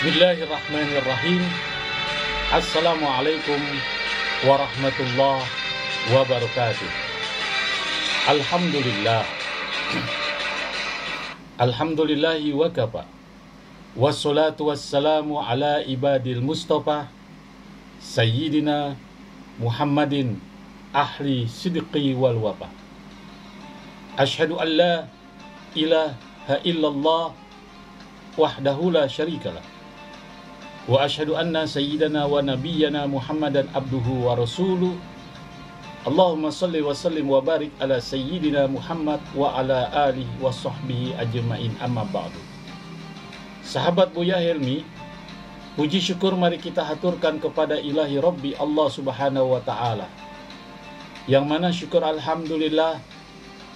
Bismillahirrahmanirrahim. Assalamualaikum warahmatullahi wabarakatuh. Alhamdulillah. Alhamdulillahi wa kafa. Wassalatu wassalamu ala ibadil mustafa Sayyidina Muhammadin ahli sidqi wal wafa. Ashhadu an la ilaha illallah wahdahu la syarikalah. Wa ashhadu anna sayyidana wa nabiyyana Muhammadan abduhu wa rasuluh. Allahumma salli wa sallim wa barik ala sayyidina Muhammad wa ala alihi wa sahbihi ajma'in, amma ba'du. Sahabat Buya Helmi, puji syukur mari kita haturkan kepada ilahi Rabbi Allah subhanahu wa ta'ala, yang mana syukur alhamdulillah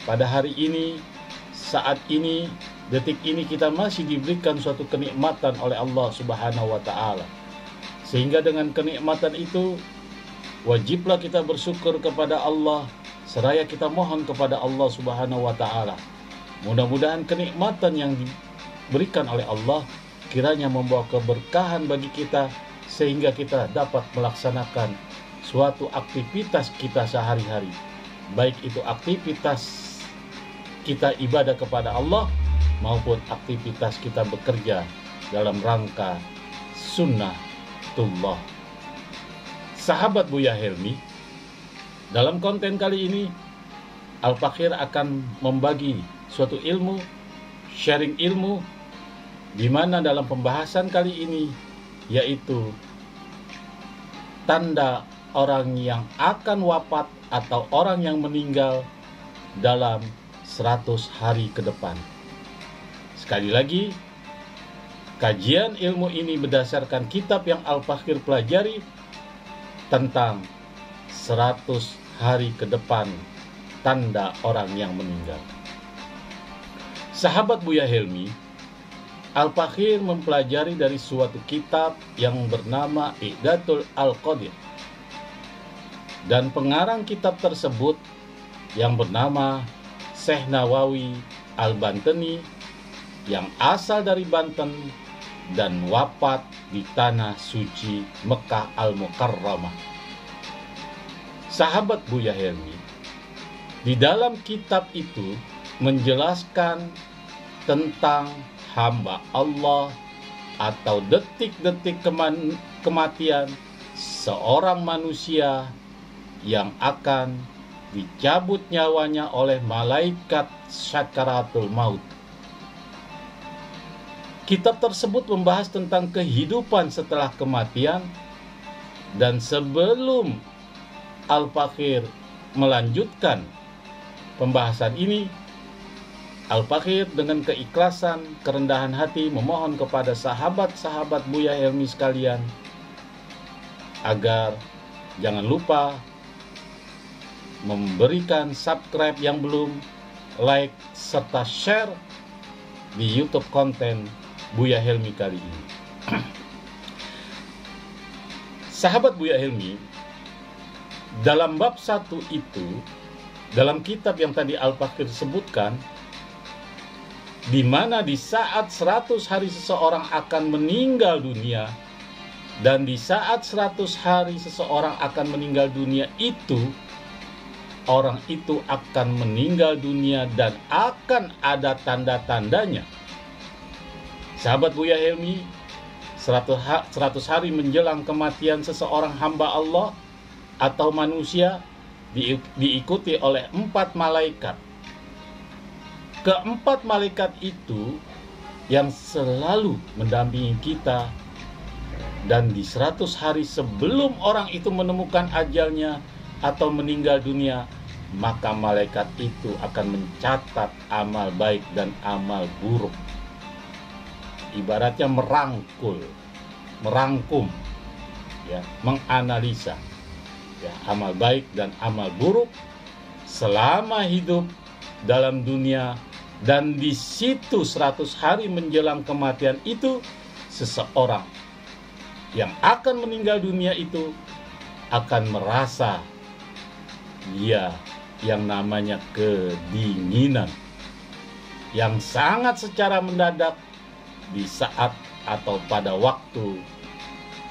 pada hari ini, saat ini, detik ini kita masih diberikan suatu kenikmatan oleh Allah subhanahu wa ta'ala. Sehingga dengan kenikmatan itu wajiblah kita bersyukur kepada Allah, seraya kita mohon kepada Allah subhanahu wa ta'ala. Mudah-mudahan kenikmatan yang diberikan oleh Allah kiranya membawa keberkahan bagi kita, sehingga kita dapat melaksanakan suatu aktivitas kita sehari-hari, baik itu aktivitas kita ibadah kepada Allah maupun aktivitas kita bekerja dalam rangka sunnatullah. Sahabat Buya Helmi, dalam konten kali ini Al-Fakir akan membagi suatu ilmu, sharing ilmu, di mana dalam pembahasan kali ini yaitu tanda orang yang akan wafat atau orang yang meninggal dalam 100 hari ke depan. Sekali lagi, kajian ilmu ini berdasarkan kitab yang Al-Fakir pelajari tentang 100 hari ke depan, tanda orang yang meninggal. Sahabat Buya Helmi, Al-Fakir mempelajari dari suatu kitab yang bernama I'datul Al-Qadir, dan pengarang kitab tersebut yang bernama Syekh Nawawi Al-Bantani, yang asal dari Banten dan wafat di tanah suci Mekah Al-Mukarramah. Sahabat Buya Helmi, di dalam kitab itu menjelaskan tentang hamba Allah atau detik-detik kematian seorang manusia yang akan dicabut nyawanya oleh malaikat syakaratul maut. Kitab tersebut membahas tentang kehidupan setelah kematian, dan sebelum Al-Fakir melanjutkan pembahasan ini, Al-Fakir dengan keikhlasan, kerendahan hati memohon kepada sahabat-sahabat Buya Helmi sekalian agar jangan lupa memberikan subscribe yang belum, like, serta share di YouTube konten Buya Helmi kali ini. Sahabat Buya Helmi, dalam bab 1 itu, dalam kitab yang tadi Al-Fakir sebutkan, di mana di saat 100 hari seseorang akan meninggal dunia, dan di saat 100 hari seseorang akan meninggal dunia itu, orang itu akan meninggal dunia dan akan ada tanda-tandanya. Sahabat Buya Helmi, 100 hari menjelang kematian seseorang hamba Allah atau manusia diikuti oleh 4 malaikat. Keempat malaikat itu yang selalu mendampingi kita, dan di 100 hari sebelum orang itu menemukan ajalnya atau meninggal dunia, maka malaikat itu akan mencatat amal baik dan amal buruk. Ibaratnya merangkum, ya, menganalisa, ya, amal baik dan amal buruk selama hidup dalam dunia, dan di situ 100 hari menjelang kematian itu, seseorang yang akan meninggal dunia itu akan merasa yang namanya kedinginan yang sangat secara mendadak di saat atau pada waktu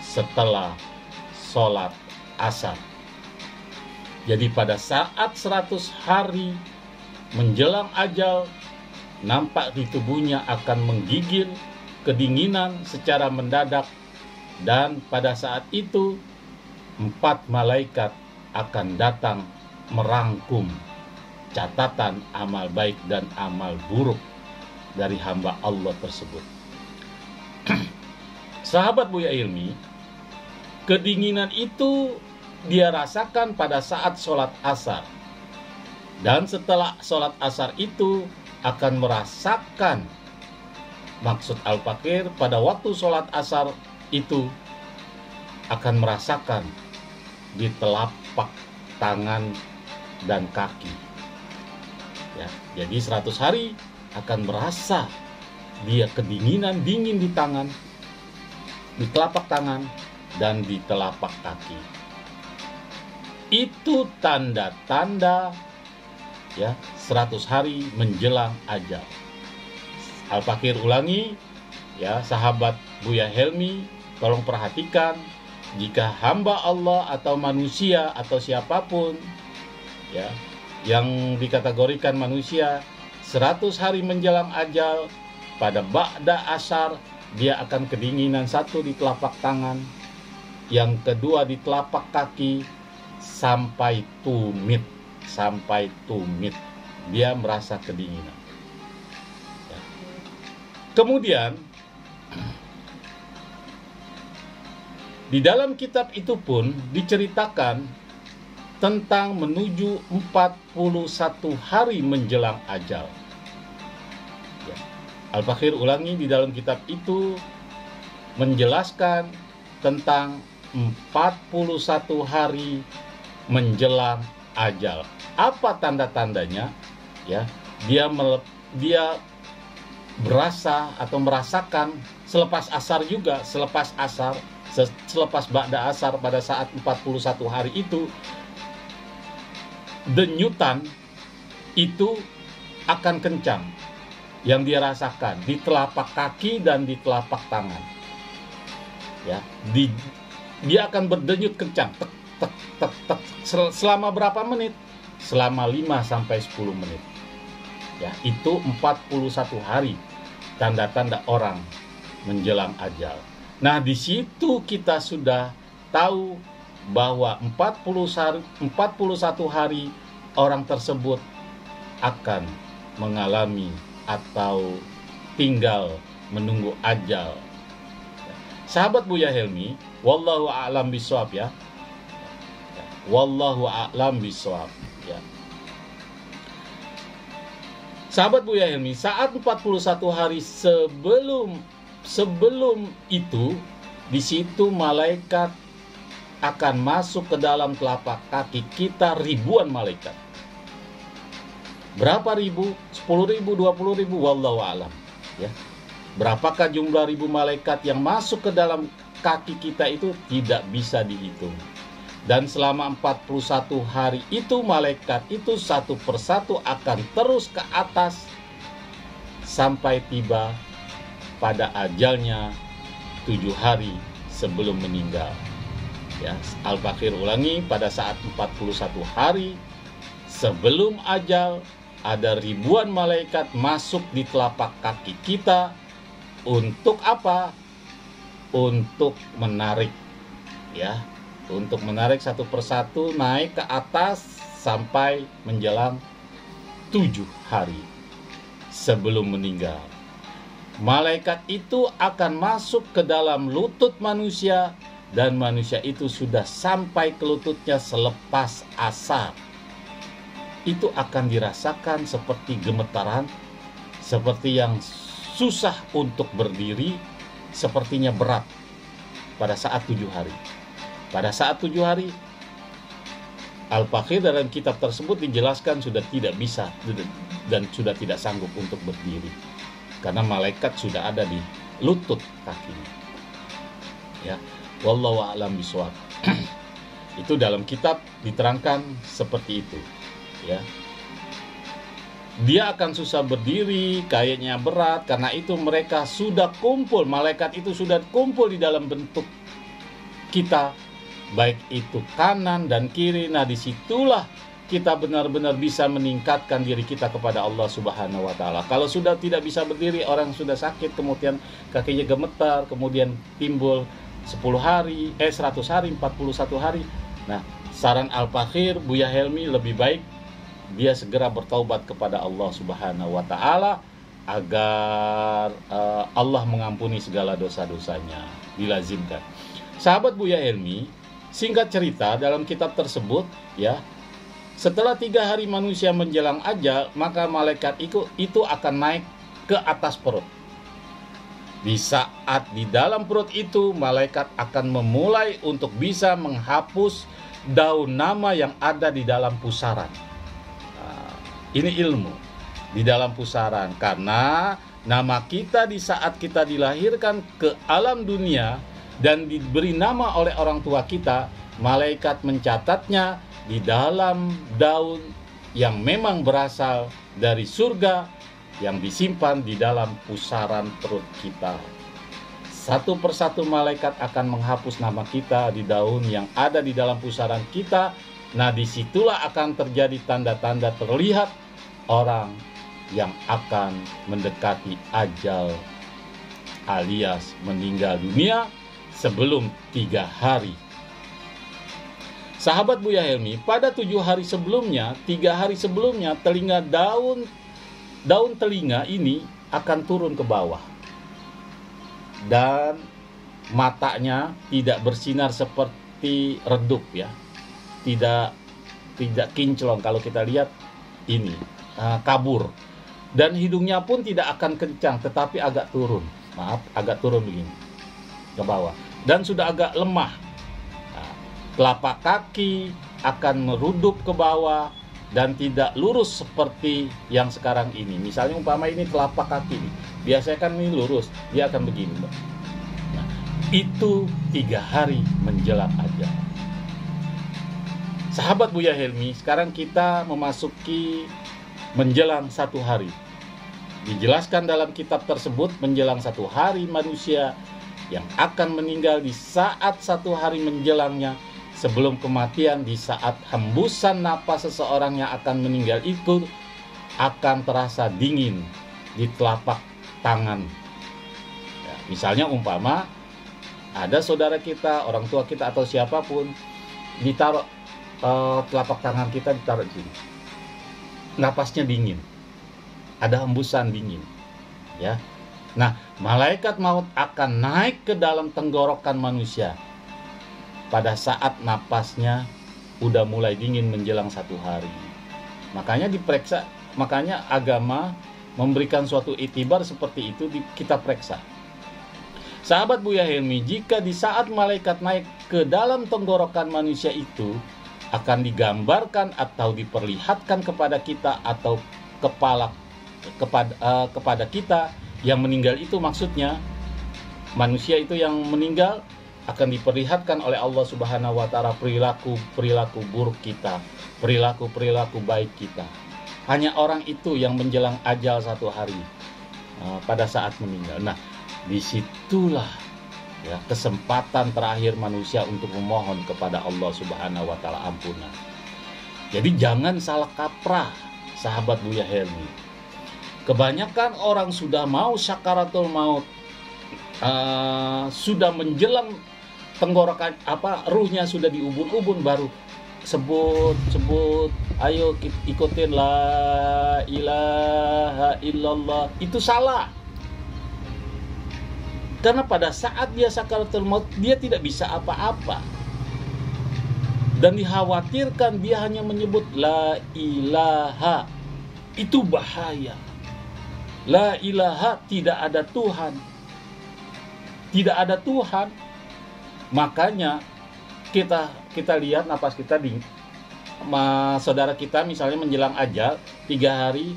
setelah sholat asar. Jadi pada saat 100 hari menjelang ajal, nampak di tubuhnya akan menggigil kedinginan secara mendadak, dan pada saat itu 4 malaikat akan datang merangkum catatan amal baik dan amal buruk dari hamba Allah tersebut. Sahabat Buya Ilmi, kedinginan itu dia rasakan pada saat sholat asar, dan setelah sholat asar itu akan merasakan, maksud Al-Fakir pada waktu sholat asar itu akan merasakan di telapak tangan dan kaki. Ya, jadi 100 hari akan merasa dia kedinginan, dingin di tangan, di telapak tangan dan di telapak kaki. Itu tanda-tanda ya 100 hari menjelang ajal. Al-Fakir ulangi ya, sahabat Buya Helmi, tolong perhatikan, jika hamba Allah atau manusia atau siapapun ya yang dikategorikan manusia 100 hari menjelang ajal, pada ba'da asar dia akan kedinginan, satu di telapak tangan, yang kedua di telapak kaki, sampai tumit dia merasa kedinginan ya. Kemudian di dalam kitab itu pun diceritakan tentang menuju 41 hari menjelang ajal ya. Al-Fakir ulangi, di dalam kitab itu menjelaskan tentang 41 hari menjelang ajal. Apa tanda-tandanya ya? Dia berasa atau merasakan selepas asar juga, selepas ba'da asar pada saat 41 hari itu, denyutan itu akan kencang yang dia rasakan di telapak kaki dan di telapak tangan ya. Dia akan berdenyut kencang, tek tek tek tek. Selama berapa menit? Selama 5-10 menit ya. Itu 41 hari tanda-tanda orang menjelang ajal. Nah, di situ kita sudah tahu bahwa 41 hari orang tersebut akan mengalami atau tinggal menunggu ajal. Sahabat Buya Helmi, wallahu a'lam bishawab ya. Wallahu a'lam bishawab ya. Sahabat Buya Helmi, saat 41 hari sebelum itu, di situ malaikat akan masuk ke dalam telapak kaki kita, ribuan malaikat. Berapa ribu? 10.000, 20.000, wallahu a'lam ya. Berapakah jumlah ribu malaikat yang masuk ke dalam kaki kita itu tidak bisa dihitung. Dan selama 41 hari itu malaikat itu satu persatu akan terus ke atas sampai tiba pada ajalnya 7 hari sebelum meninggal. Ya, Al-Fakir ulangi, pada saat 41 hari sebelum ajal ada ribuan malaikat masuk di telapak kaki kita. Untuk apa? Untuk menarik ya, untuk menarik satu persatu naik ke atas sampai menjelang 7 hari sebelum meninggal. Malaikat itu akan masuk ke dalam lutut manusia, dan manusia itu sudah sampai ke lututnya selepas asar. Itu akan dirasakan seperti gemetaran, seperti yang susah untuk berdiri, sepertinya berat pada saat 7 hari. Pada saat 7 hari, Al-Fakir dalam kitab tersebut dijelaskan sudah tidak bisa dan sudah tidak sanggup untuk berdiri, karena malaikat sudah ada di lutut kakinya. Ya, wallahu a'lam bishawab. Itu dalam kitab diterangkan seperti itu, ya. dia akan susah berdiri, kayaknya berat. Karena itu mereka sudah kumpul, malaikat itu sudah kumpul di dalam bentuk kita, baik itu kanan dan kiri. Nah, disitulah kita benar-benar bisa meningkatkan diri kita kepada Allah Subhanahu wa Ta'ala. Kalau sudah tidak bisa berdiri, orang sudah sakit, kemudian kakinya gemetar, kemudian timbul 10 hari, 100 hari, 41 hari. Nah, saran Al-Fakhir, Buya Helmi, lebih baik dia segera bertaubat kepada Allah Subhanahu wa Ta'ala agar Allah mengampuni segala dosa-dosanya, dilazimkan. Sahabat Buya Helmi, singkat cerita dalam kitab tersebut, ya, setelah 3 hari manusia menjelang ajal, maka malaikat itu akan naik ke atas perut. Di saat di dalam perut itu, malaikat akan memulai untuk bisa menghapus daun nama yang ada di dalam pusaran. Ini ilmu di dalam pusaran, karena nama kita di saat kita dilahirkan ke alam dunia dan diberi nama oleh orang tua kita, malaikat mencatatnya di dalam daun yang memang berasal dari surga yang disimpan di dalam pusaran perut kita. Satu persatu malaikat akan menghapus nama kita di daun yang ada di dalam pusaran kita. Nah, disitulah akan terjadi tanda-tanda terlihat orang yang akan mendekati ajal alias meninggal dunia sebelum 3 hari. Sahabat Buya Helmi, pada 7 hari sebelumnya, 3 hari sebelumnya, daun telinga ini akan turun ke bawah. Dan matanya tidak bersinar seperti redup, ya. Tidak kinclong kalau kita lihat ini. Kabur, dan hidungnya pun tidak akan kencang, tetapi agak turun begini ke bawah, dan sudah agak lemah. Telapak kaki akan merudup ke bawah dan tidak lurus seperti yang sekarang ini. Misalnya umpama ini telapak kaki nih, biasanya kan ini lurus, dia akan begini. Nah, itu 3 hari menjelang ajal. Sahabat Buya Helmi, sekarang kita memasuki menjelang 1 hari. Dijelaskan dalam kitab tersebut, menjelang 1 hari manusia yang akan meninggal di saat 1 hari menjelangnya sebelum kematian, di saat hembusan napas seseorang yang akan meninggal itu akan terasa dingin di telapak tangan. Ya, misalnya umpama ada saudara kita, orang tua kita atau siapapun, ditaruh telapak tangan kita ditaruh di sini. Napasnya dingin, ada hembusan dingin, ya. Nah, malaikat maut akan naik ke dalam tenggorokan manusia pada saat napasnya udah mulai dingin menjelang 1 hari. Makanya diperiksa, makanya agama memberikan suatu itibar seperti itu, kita periksa. Sahabat Buya Helmi, jika di saat malaikat naik ke dalam tenggorokan manusia itu akan digambarkan atau diperlihatkan kepada kita atau kepada kita yang meninggal itu, maksudnya manusia itu yang meninggal akan diperlihatkan oleh Allah Subhanahu wa Ta'ala perilaku buruk kita, perilaku baik kita. Hanya orang itu yang menjelang ajal 1 hari pada saat meninggal. Nah, disitulah ya kesempatan terakhir manusia untuk memohon kepada Allah Subhanahu wa Ta'ala ampunan. Jadi jangan salah kaprah, sahabat Buya Helmi. Kebanyakan orang sudah mau sakaratul maut, sudah menjelang tenggorokan ruhnya sudah di ubun-ubun, baru sebut, ayo ikutin la ilaha illallah. Itu salah. Karena pada saat dia sakaratul maut, dia tidak bisa apa-apa. Dan dikhawatirkan dia hanya menyebut la ilaha. Itu bahaya. La ilaha, tidak ada Tuhan. Tidak ada Tuhan. Makanya kita lihat napas kita di saudara kita misalnya menjelang ajal 3 hari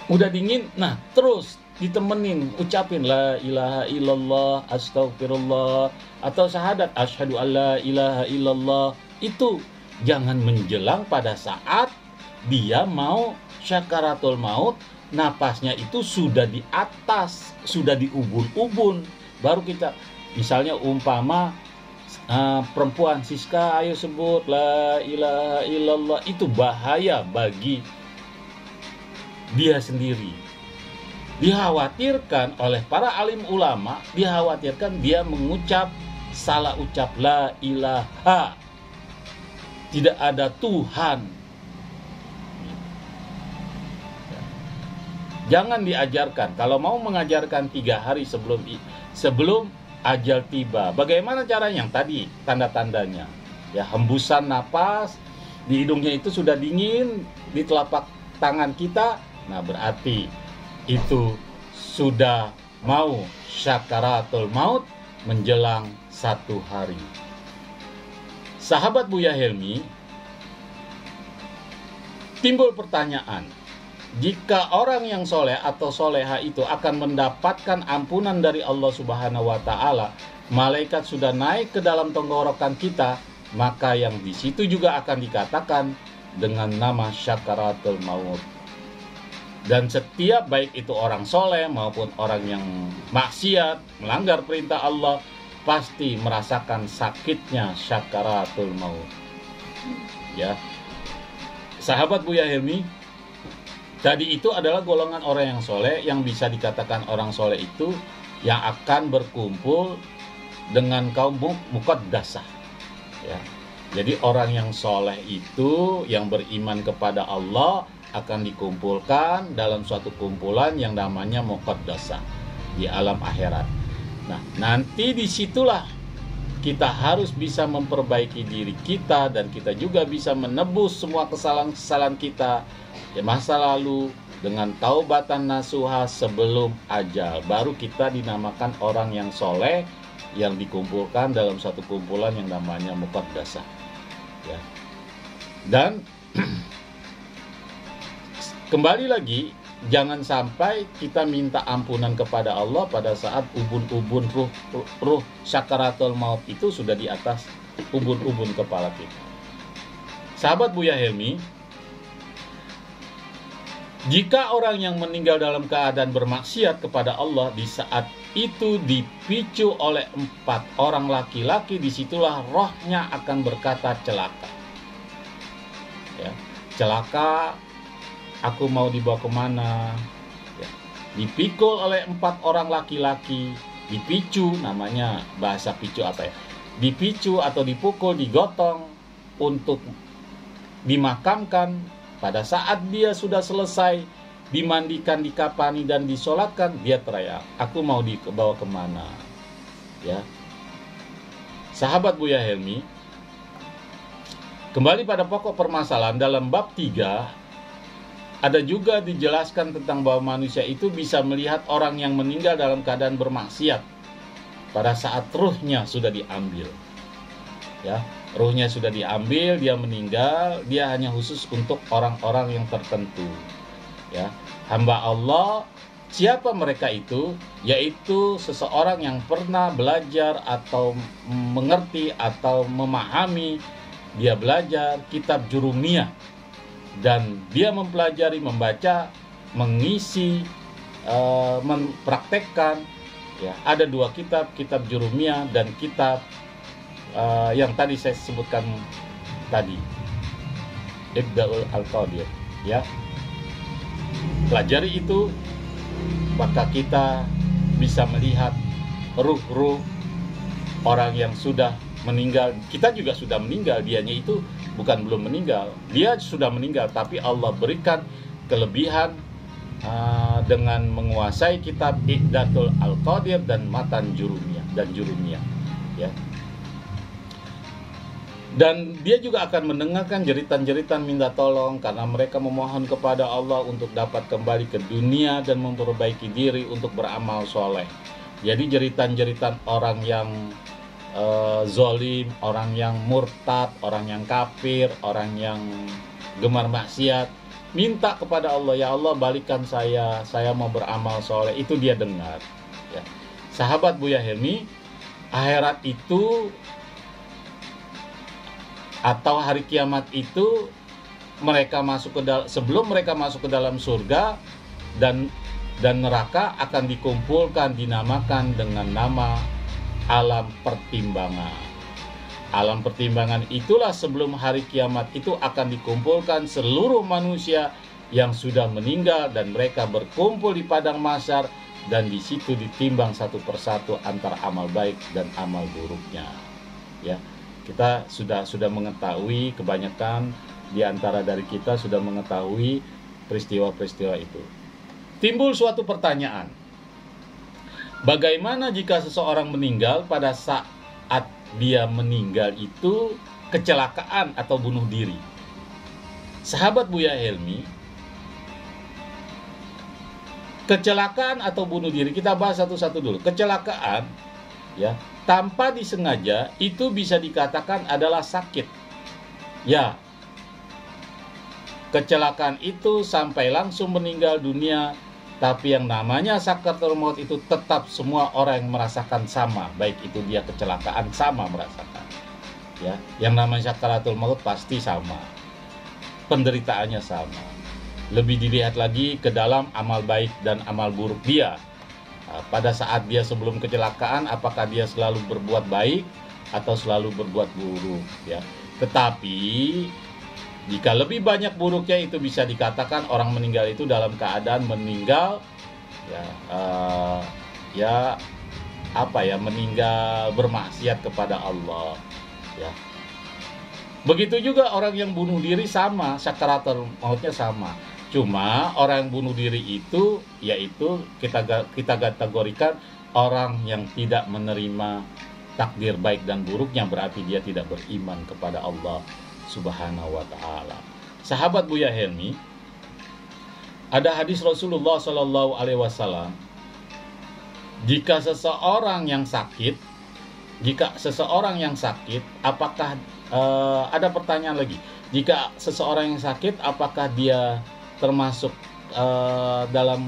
udah dingin, nah terus ditemenin ucapin la ilaha illallah, astagfirullah, atau syahadat asyhadu alla ilaha illallah. Itu jangan menjelang pada saat dia mau syakaratul maut, napasnya itu sudah di atas, sudah di ubun-ubun. Baru kita, misalnya umpama perempuan, Siska ayo sebut la ilaha illallah, itu bahaya bagi dia sendiri. Dikhawatirkan oleh para alim ulama, dikhawatirkan dia mengucap salah ucap la ilaha, tidak ada Tuhan. Jangan diajarkan. Kalau mau mengajarkan 3 hari sebelum ajal tiba. Bagaimana caranya? Yang tadi tanda-tandanya. Ya, hembusan napas di hidungnya itu sudah dingin, di telapak tangan kita. Nah, berarti itu sudah mau syakaratul maut menjelang 1 hari. Sahabat Buya Helmi, timbul pertanyaan, jika orang yang soleh atau soleha itu akan mendapatkan ampunan dari Allah Subhanahu wa Ta'ala, malaikat sudah naik ke dalam tenggorokan kita, maka yang di situ juga akan dikatakan dengan nama syakaratul maut. Dan setiap baik itu orang soleh maupun orang yang maksiat, melanggar perintah Allah, pasti merasakan sakitnya syakaratul maut. Ya, sahabat Buya Helmi, tadi itu adalah golongan orang yang soleh, yang bisa dikatakan orang soleh itu yang akan berkumpul dengan kaum muqaddasah. Ya. Jadi orang yang soleh itu, yang beriman kepada Allah, akan dikumpulkan dalam suatu kumpulan yang namanya muqaddasah di alam akhirat. Nah, nanti disitulah kita harus bisa memperbaiki diri kita, dan kita juga bisa menebus semua kesalahan-kesalahan kita di masa lalu dengan taubatan nasuha sebelum ajal. Baru kita dinamakan orang yang soleh, yang dikumpulkan dalam satu kumpulan yang namanya muqaddasah. Ya. Dan kembali lagi, jangan sampai kita minta ampunan kepada Allah pada saat ubun-ubun ruh syakaratul maut itu sudah di atas ubun-ubun kepala kita. Sahabat Buya Helmi, jika orang yang meninggal dalam keadaan bermaksiat kepada Allah di saat itu dipicu oleh 4 orang laki-laki, disitulah rohnya akan berkata celaka. Ya, celaka, aku mau dibawa kemana? Ya, dipikul oleh 4 orang laki-laki, dipicu, namanya bahasa picu apa ya? Dipicu atau dipukul, digotong untuk dimakamkan. Pada saat dia sudah selesai dimandikan, dikafani dan disolatkan, dia teriak, aku mau dibawa kemana? Ya, sahabat Buya Helmi, kembali pada pokok permasalahan dalam bab 3, ada juga dijelaskan tentang bahwa manusia itu bisa melihat orang yang meninggal dalam keadaan bermaksiat pada saat ruhnya sudah diambil. Ya, ruhnya sudah diambil, dia meninggal, dia hanya khusus untuk orang-orang yang tertentu. Ya, hamba Allah. Siapa mereka itu? Yaitu seseorang yang pernah belajar atau mengerti atau memahami, dia belajar kitab Jurumiyah, dan dia mempelajari, membaca, mengisi, mempraktekkan. Ya, ada 2 kitab, kitab Jurumiyah dan kitab yang tadi saya sebutkan tadi, Ibdaul Al-Qadir. Ya, pelajari itu, maka kita bisa melihat ruh-ruh orang yang sudah meninggal. Kita juga sudah meninggal, dianya itu bukan belum meninggal, dia sudah meninggal, tapi Allah berikan kelebihan dengan menguasai kitab Ibdaul Al-Qadir dan Matan Jurumiyah. Ya. Dan dia juga akan mendengarkan jeritan-jeritan minta tolong karena mereka memohon kepada Allah untuk dapat kembali ke dunia dan memperbaiki diri untuk beramal soleh. Jadi jeritan-jeritan orang yang zolim, orang yang murtad, orang yang kafir, orang yang gemar maksiat, minta kepada Allah, ya Allah balikan saya mau beramal soleh. Itu dia dengar. Ya. Sahabat Buya Helmi, akhirat itu atau hari kiamat itu sebelum mereka masuk ke dalam surga dan neraka akan dikumpulkan, dinamakan dengan nama alam pertimbangan. Alam pertimbangan itulah sebelum hari kiamat itu akan dikumpulkan seluruh manusia yang sudah meninggal dan mereka berkumpul di padang mahsyar dan di situ ditimbang satu persatu antara amal baik dan amal buruknya. Ya, kita sudah mengetahui, kebanyakan di antara dari kita sudah mengetahui peristiwa-peristiwa itu. Timbul suatu pertanyaan. Bagaimana jika seseorang meninggal pada saat dia meninggal itu kecelakaan atau bunuh diri? Sahabat Buya Helmi, kecelakaan atau bunuh diri, kita bahas satu-satu dulu. Kecelakaan, ya, tanpa disengaja itu bisa dikatakan adalah sakit. Ya, kecelakaan itu sampai langsung meninggal dunia. Tapi yang namanya sakaratul maut itu tetap semua orang yang merasakan sama, baik itu dia kecelakaan sama merasakan. Ya, yang namanya sakaratul maut pasti sama. Penderitaannya sama. Lebih dilihat lagi ke dalam amal baik dan amal buruk dia. Pada saat dia sebelum kecelakaan, apakah dia selalu berbuat baik atau selalu berbuat buruk, ya. Tetapi jika lebih banyak buruknya itu bisa dikatakan orang meninggal itu dalam keadaan meninggal meninggal bermaksiat kepada Allah, ya. Begitu juga orang yang bunuh diri sama, sakaratul mautnya sama. Cuma orang yang bunuh diri itu yaitu kita kategorikan orang yang tidak menerima takdir baik dan buruknya, berarti dia tidak beriman kepada Allah Subhanahu wa ta'ala. Sahabat Buya Helmi, ada hadis Rasulullah Shallallahu Alaihi Wasallam, jika seseorang yang sakit, apakah ada pertanyaan lagi? Jika seseorang yang sakit, apakah dia termasuk dalam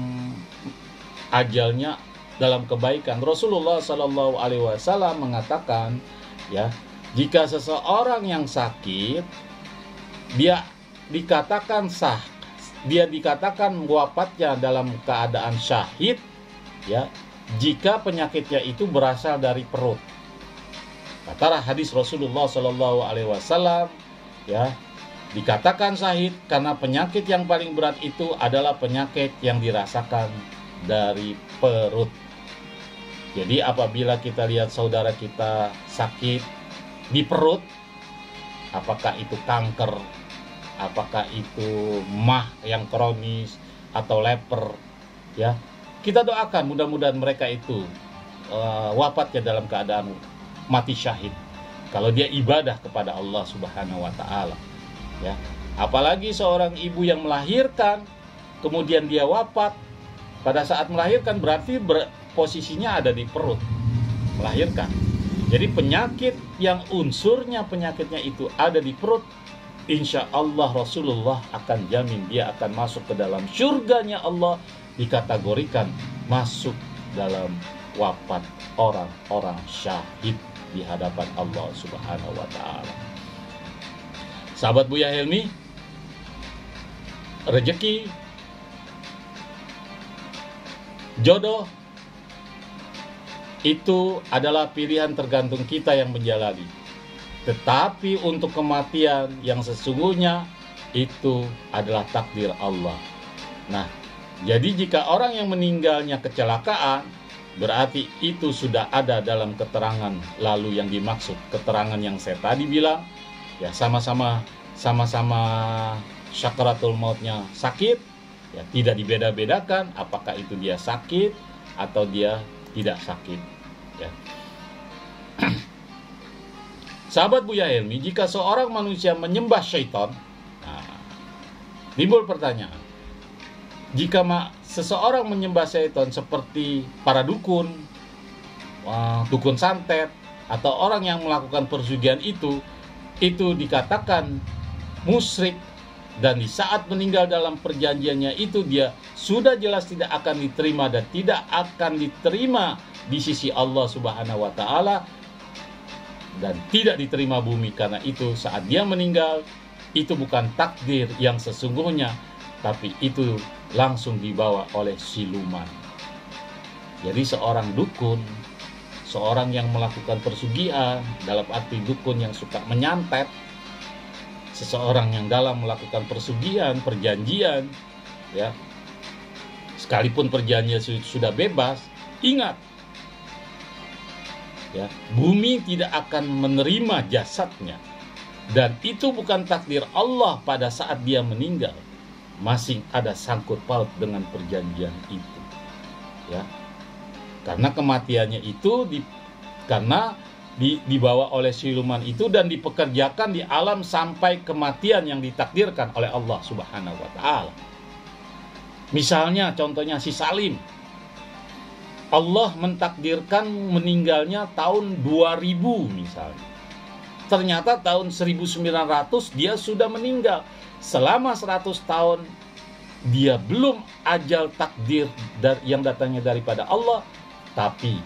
ajalnya dalam kebaikan? Rasulullah Shallallahu Alaihi Wasallam mengatakan, ya, jika seseorang yang sakit, dia dikatakan wafatnya dalam keadaan syahid, ya, jika penyakitnya itu berasal dari perut. Kata hadis Rasulullah Shallallahu Alaihi Wasallam, ya, dikatakan syahid karena penyakit yang paling berat itu adalah penyakit yang dirasakan dari perut. Jadi apabila kita lihat saudara kita sakit di perut, apakah itu kanker, apakah itu mah yang kronis atau leper, ya, kita doakan mudah-mudahan mereka itu wafatnya dalam keadaan mati syahid kalau dia ibadah kepada Allah Subhanahu wa ta'ala, ya. Apalagi seorang ibu yang melahirkan kemudian dia wafat pada saat melahirkan, berarti posisinya ada di perut melahirkan. Jadi penyakit yang unsurnya penyakitnya itu ada di perut, insya Allah Rasulullah akan jamin dia akan masuk ke dalam surganya Allah, dikategorikan masuk dalam wafat orang-orang syahid di hadapan Allah Subhanahu wa ta'ala. Sahabat Buya Helmi, rezeki, jodoh itu adalah pilihan tergantung kita yang menjalani. Tetapi untuk kematian yang sesungguhnya itu adalah takdir Allah. Nah, jadi jika orang yang meninggalnya kecelakaan, berarti itu sudah ada dalam keterangan lalu yang dimaksud. Keterangan yang saya tadi bilang, ya, sama-sama sakaratul mautnya sakit, ya, tidak dibeda-bedakan apakah itu dia sakit atau dia tidak sakit, ya. Sahabat Buya Helmi, jika seorang manusia menyembah syaitan, timbul pertanyaan, jika seseorang menyembah syaitan seperti para dukun santet atau orang yang melakukan persugihan itu dikatakan musyrik, dan di saat meninggal dalam perjanjiannya itu dia sudah jelas tidak akan diterima dan tidak akan diterima di sisi Allah Subhanahu wa ta'ala dan tidak diterima bumi. Karena itu saat dia meninggal itu bukan takdir yang sesungguhnya, tapi itu langsung dibawa oleh siluman. Jadi seorang dukun, seorang yang melakukan persugihan, dalam arti dukun yang suka menyantet, seseorang yang dalam melakukan persugihan, perjanjian, ya, sekalipun perjanjian sudah bebas, ingat, ya, bumi tidak akan menerima jasadnya, dan itu bukan takdir Allah pada saat dia meninggal. Masih ada sangkut paut dengan perjanjian itu, ya, karena kematiannya itu dibawa oleh siluman itu dan dipekerjakan di alam sampai kematian yang ditakdirkan oleh Allah Subhanahu wa Ta'ala. Misalnya, contohnya si Salim, Allah mentakdirkan meninggalnya tahun 2000 misalnya. Ternyata tahun 1900 dia sudah meninggal. Selama 100 tahun dia belum ajal takdir yang datangnya daripada Allah, tapi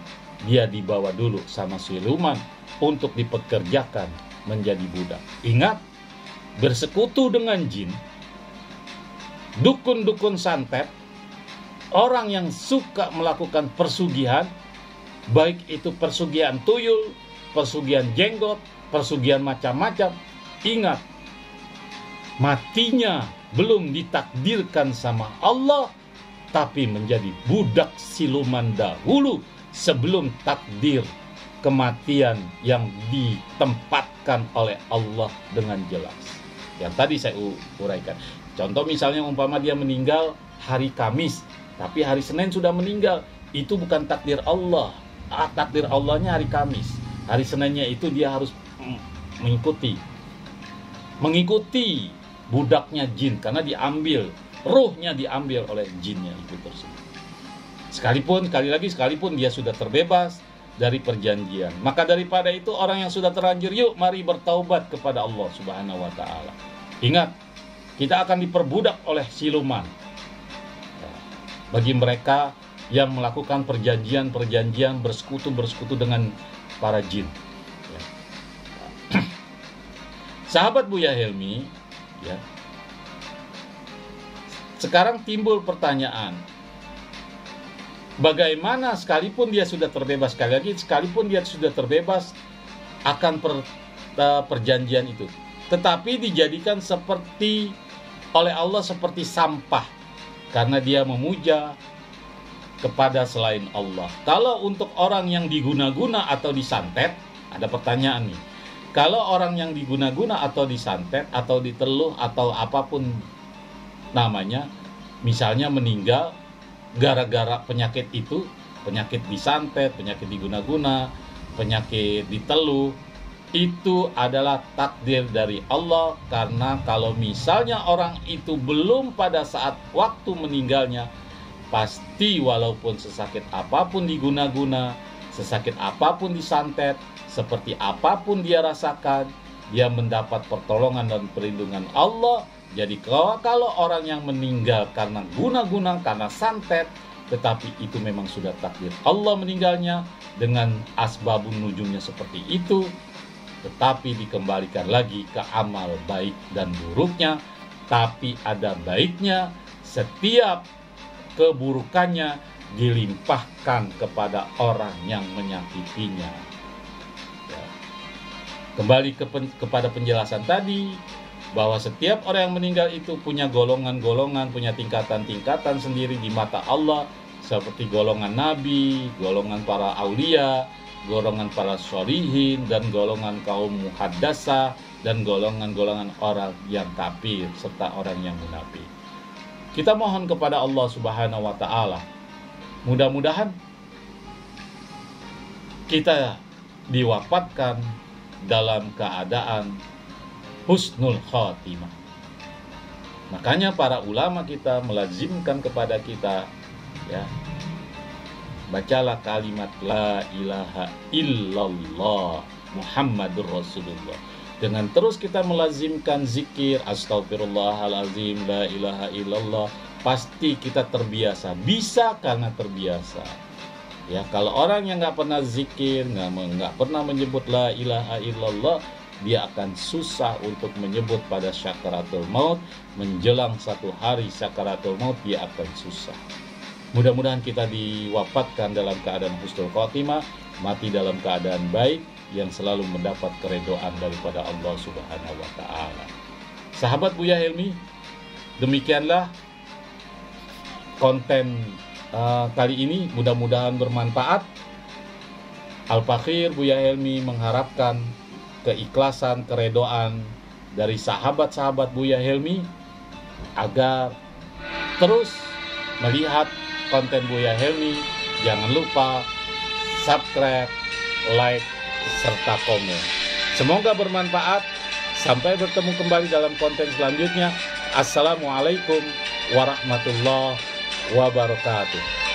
dia dibawa dulu sama siluman untuk dipekerjakan menjadi budak. Ingat, bersekutu dengan jin, dukun-dukun santet, orang yang suka melakukan persugihan, baik itu persugihan tuyul, persugihan jenggot, persugihan macam-macam, ingat, matinya belum ditakdirkan sama Allah, tapi menjadi budak siluman dahulu sebelum takdir kematian yang ditempatkan oleh Allah dengan jelas. Yang tadi saya uraikan. Contoh misalnya umpama dia meninggal hari Kamis, tapi hari Senin sudah meninggal, itu bukan takdir Allah. Takdir Allahnya hari Kamis. Hari Seninnya itu dia harus mengikuti budaknya jin, karena ruhnya diambil oleh jinnya itu tersebut. Sekalipun dia sudah terbebas dari perjanjian. Maka daripada itu, orang yang sudah terlanjur, yuk mari bertaubat kepada Allah Subhanahu wa Ta'ala. Ingat, kita akan diperbudak oleh siluman. Bagi mereka yang melakukan perjanjian bersekutu dengan para jin, ya. Sahabat Buya Helmi, ya, sekarang timbul pertanyaan, bagaimana sekalipun dia sudah terbebas, sekalipun dia sudah terbebas akan perjanjian itu, tetapi dijadikan seperti oleh Allah seperti sampah, karena dia memuja kepada selain Allah. Kalau untuk orang yang diguna-guna atau disantet, ada pertanyaan nih. Kalau orang yang diguna-guna atau disantet atau diteluh atau apapun namanya, misalnya meninggal gara-gara penyakit itu, penyakit disantet, penyakit diguna-guna, penyakit diteluh, itu adalah takdir dari Allah. Karena kalau misalnya orang itu belum pada saat waktu meninggalnya, pasti walaupun sesakit apapun diguna-guna, sesakit apapun disantet, seperti apapun dia rasakan, dia mendapat pertolongan dan perlindungan Allah. Jadi kalau orang yang meninggal karena guna-guna, karena santet, tetapi itu memang sudah takdir Allah meninggalnya dengan asbabun nujumnya seperti itu, tetapi dikembalikan lagi ke amal baik dan buruknya. Tapi ada baiknya, setiap keburukannya dilimpahkan kepada orang yang menyakitinya. Ya. Kembali kepada penjelasan tadi, bahwa setiap orang yang meninggal itu punya golongan-golongan, punya tingkatan-tingkatan sendiri di mata Allah, seperti golongan nabi, golongan para aulia, golongan para sholihin, dan golongan kaum muhaddasah, dan golongan-golongan orang yang kafir serta orang yang munafik. Kita mohon kepada Allah Subhanahu wa Ta'ala, mudah-mudahan kita diwafatkan dalam keadaan husnul khatimah. Makanya para ulama kita melazimkan kepada kita, ya, bacalah kalimat la ilaha illallah Muhammadur Rasulullah. Dengan terus kita melazimkan zikir astagfirullahalazim la ilaha illallah, pasti kita terbiasa. Bisa karena terbiasa. Ya, kalau orang yang nggak pernah zikir, nggak pernah menyebut la ilaha illallah, dia akan susah untuk menyebut pada syakaratul maut. Menjelang satu hari syakaratul maut, dia akan susah. Mudah-mudahan kita diwafatkan dalam keadaan husnul khotimah, mati dalam keadaan baik, yang selalu mendapat keridhaan daripada Allah Subhanahu wa Ta'ala. Sahabat Buya Helmi, demikianlah konten kali ini, mudah-mudahan bermanfaat. Al-Fakir Buya Helmi mengharapkan keikhlasan, keredoan dari sahabat-sahabat Buya Helmi agar terus melihat konten Buya Helmi. Jangan lupa subscribe, like, serta komen. Semoga bermanfaat. Sampai bertemu kembali dalam konten selanjutnya. Assalamualaikum warahmatullahi wabarakatuh.